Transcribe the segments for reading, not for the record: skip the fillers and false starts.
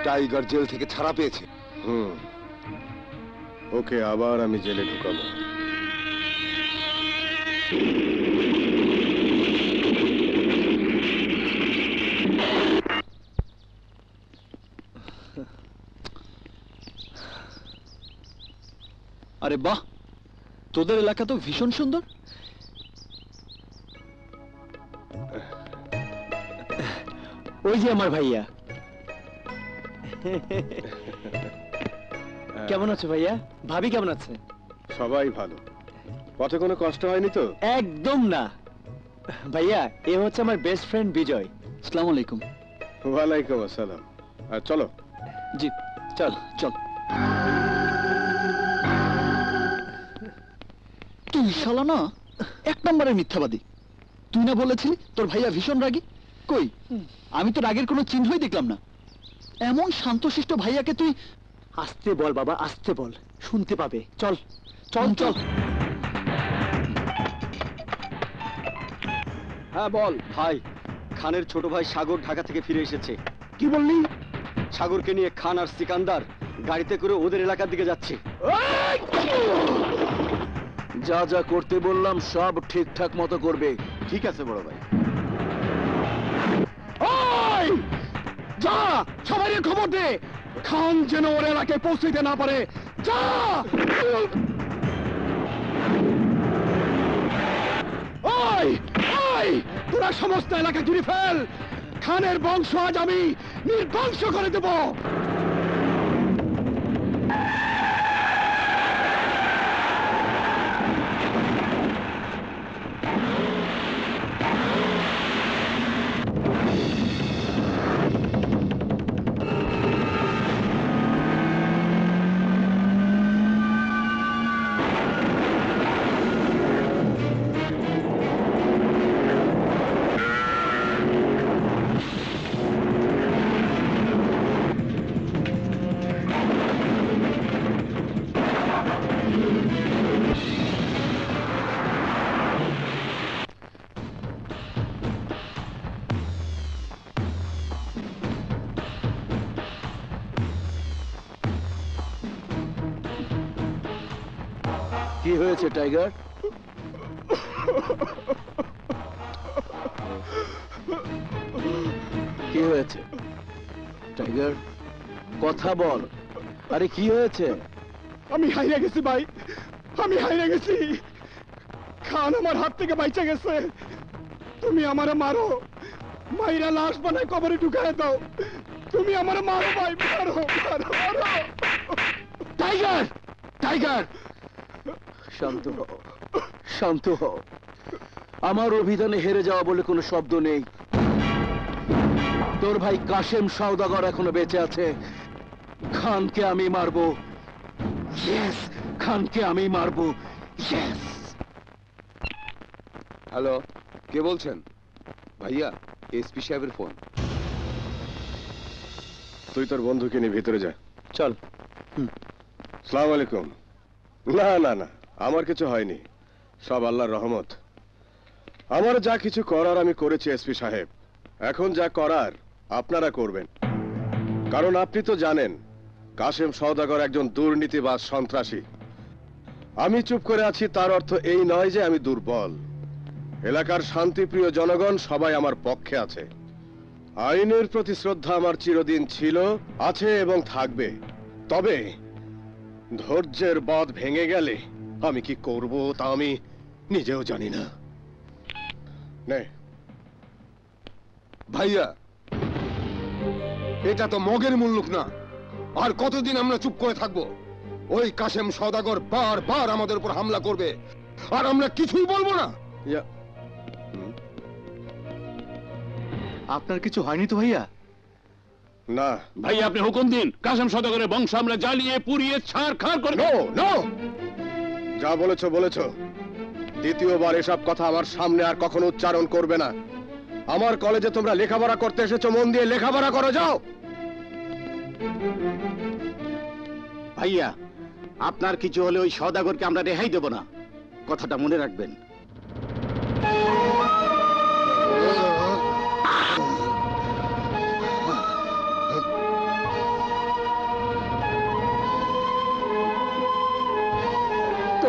Tiger jail থেকে ছাড়া পেয়েছে। ওকে আবার আমি জেলে ঢুকাবো। আরে বাহ, তোদের এলাকা তো ভীষণ সুন্দর। ওই যে আমার ভাইয়া। কেমন আছো ভাইয়া? ভাবি কেমন আছে? সবাই ভালো। পথে কোনো কষ্ট হয়নি তো? একদম না ভাইয়া, এ হচ্ছে আমার বেস্ট ফ্রেন্ড বিজয়। আসসালামু আলাইকুম। ওয়ালাইকুম আসসালাম। আর চলো। জি চল চল। তুই শালা না এক নম্বরের মিথ্যাবাদী। তুই না বলেছিলি তোর ভাইয়া ভীষণ রাগী? কই, আমি তো রাগের কোনো চিহ্নই দেখলাম না। এমন শান্তশিষ্ট ভাইয়াকে তুই... আস্তে বল বাবা, আস্তে বল, শুনতে পাবে। চল চল চল। হ্যাঁ বল ভাই। খানের ছোট ভাই সাগর ঢাকা থেকে ফিরে এসেছে। কি বললি? সাগরকে নিয়ে খান আর সিকান্দার গাড়িতে করে ওদের এলাকার দিকে যাচ্ছে। যা যা করতে বললাম সব ঠিকঠাক মতো করবে। ঠিক আছে বড় ভাই। যা, সবাই খবর দে, খান যেন ওর এলাকায় পৌঁছতে না পারে। যা। ওই ওই, তোরা সমস্ত এলাকা জুড়ে ফেল। খানের বংশ আজ আমি নির্বংশ করে দেব। কি হয়েছে টাইগার? কি হয়েছে টাইগার? কথা বল। আরে কি হয়েছে? আমি হারিয়ে গেছি ভাই, আমি হারিয়ে গেছি। খান আমার হাত থেকে বাইচা গেছে। তুমি আমারে মারো, মাইরা লাশ বানায় কবরে ঢুকায় দাও। তুমি আমারে মারো ভাই, মারো মারো মারো। টাইগার, টাইগার শান্ত হও, শান্ত হও। আমার অভিযানে হেরে যাওয়া বলে কোনো শব্দ নেই। তোর ভাই কাশেম সওদাগর এখনো বেঁচে আছে। খানকে আমি মারবো। ইয়েস, খানকে আমি মারবো। ইয়েস। হ্যালো, কে বলছেন? ভাইয়া, এসপি সাহেবের ফোন। তুই তোর বন্ধুকে নিয়ে ভিতরে যা। চল। আসসালামু আলাইকুম। না না না, আমার কিছু হয়নি, সব আল্লাহর রহমত। আমার যা কিছু করার আমি করেছি এসপি সাহেব। এখন যা করার আপনারা করবেন। কারণ আপনি তো জানেন কাশেম সওদাগর একজন দুর্নীতিবাজ, সন্ত্রাসী। আমি চুপ করে আছি তার অর্থ এই নয় যে আমি দুর্বল। এলাকার শান্তিপ্রিয় জনগণ সবাই আমার পক্ষে আছে। আইনের প্রতি শ্রদ্ধা আমার চিরদিন ছিল, আছে এবং থাকবে। তবে ধৈর্যের বাঁধ ভেঙে গেলে আমি কি করব তা আমি নিজেও জানি না। নে ভাইয়া, এটা তো মগের মুল্লুক না। আর কতদিন আমরা চুপ করে থাকবো? ওই কাশেম সওদাগর বারবার আমাদের উপর হামলা করবে, আর আমরা কিছুই বলবো না। আপনার কিছু হয়নি তো ভাইয়া? না ভাই, আপনি হুকুম দিন, কাশেম সওদাগরের বংশ আমরা জ্বালিয়ে পুড়িয়ে ছাড়খাড় করে। নো নো, যা বলেছো বলেছো। দ্বিতীয়বার এসব কথা আমার সামনে আর কখনো উচ্চারণ করবে না। আমার কলেজে তোমরা লেখাপড়া করতে এসেছো, মন দিয়ে লেখাপড়া করো, যাও। ভাইয়া, আপনার কিছু হলে ওই সওদাগরকে আমরা রেহাই দেব না, কথাটা মনে রাখবেন।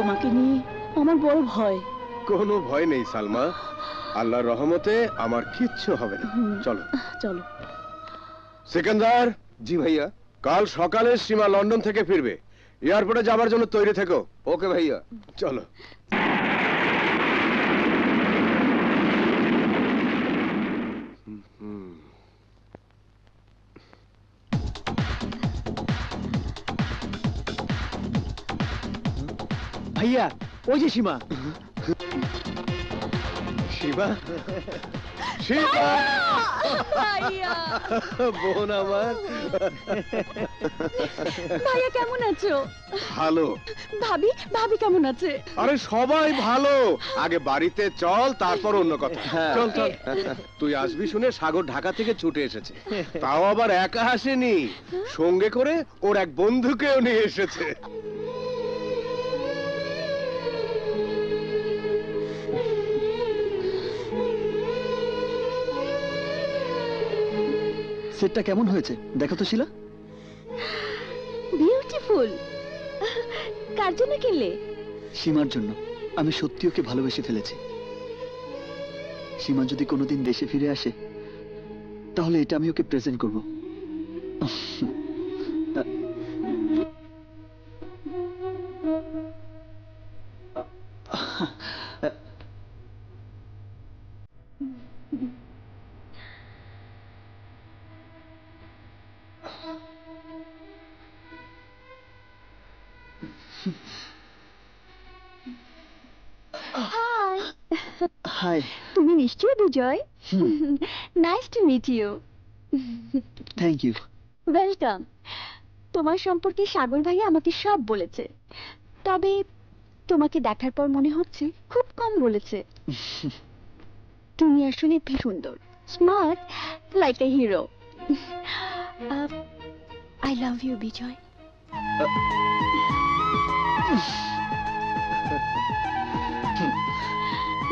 তোমাকে নিয়ে আমার বড় ভয়। কোনো ভয় নেই সালমা, আল্লাহর রহমতে আমার কিচ্ছু হবে না। চলো চলো। সিকান্দার, জি ভাইয়া। কাল সকালে সীমা লন্ডন থেকে ফিরবে, এয়ারপোর্টে যাবার জন্য তৈরি থেকো। ওকে ভাইয়া। চলো। ভাইয়া, ওই যে সীমা। শিবা, শিবা, ভাইয়া, বোন আমার। ভাইয়া কেমন আছো? ভালো। ভাবি, ভাবি কেমন আছে? আরে সবাই ভালো। আগে বাড়িতে চল, তারপর অন্য কথা। চল চল। তুই আসবি শুনে সাগর ঢাকা থেকে ছুটে এসেছে, তাও আবার একা আসেনি, সঙ্গে করে ওর এক বন্ধুকেও নিয়ে এসেছে। সেটটা কেমন হয়েছে দেখো তো শিলা। বিউটিফুল। কার জন্য কিনলে? সীমার জন্য। আমি সত্যি ওকে ভালোবেসে ফেলেছি। সীমা যদি কোনোদিন দেশে ফিরে আসে, তাহলে এটা আমি ওকে প্রেজেন্ট করব। হাই। হাই। তুমি নিশ্চয়ই Bijoy. Nice to meet you. Thank you. Welcome. তোমার সম্পর্কে সাগর ভাইয়া আমাকে সব বলেছে, তবে তোমাকে দেখার পর মনে হচ্ছে খুব কম বলেছে। তুমি আসলে বেশ সুন্দর, smart, like a hero. I love you Bijoy.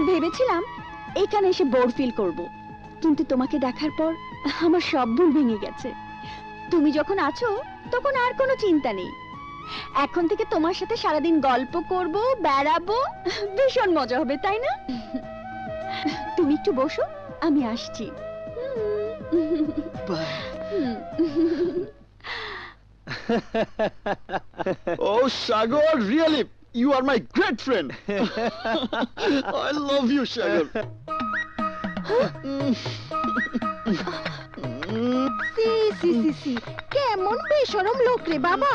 ভেবেছিলাম এখানে এসে বোর ফিল করব, কিন্তু তোমাকে দেখার পর আমার সব ভুল ভেঙে গেছে। তুমি যখন আছো তখন আর কোনো চিন্তা নেই। এখন থেকে তোমার সাথে সারাদিন গল্প করব, বেড়াবো, ভীষণ মজা হবে, তাই না? তুমি একটু বসো, আমি আসছি। By. Oh, Sagar, really, You are my great friend. I love you, Sagar. সি সি সি সি, কেমন বেশরম লোক রে বাবা।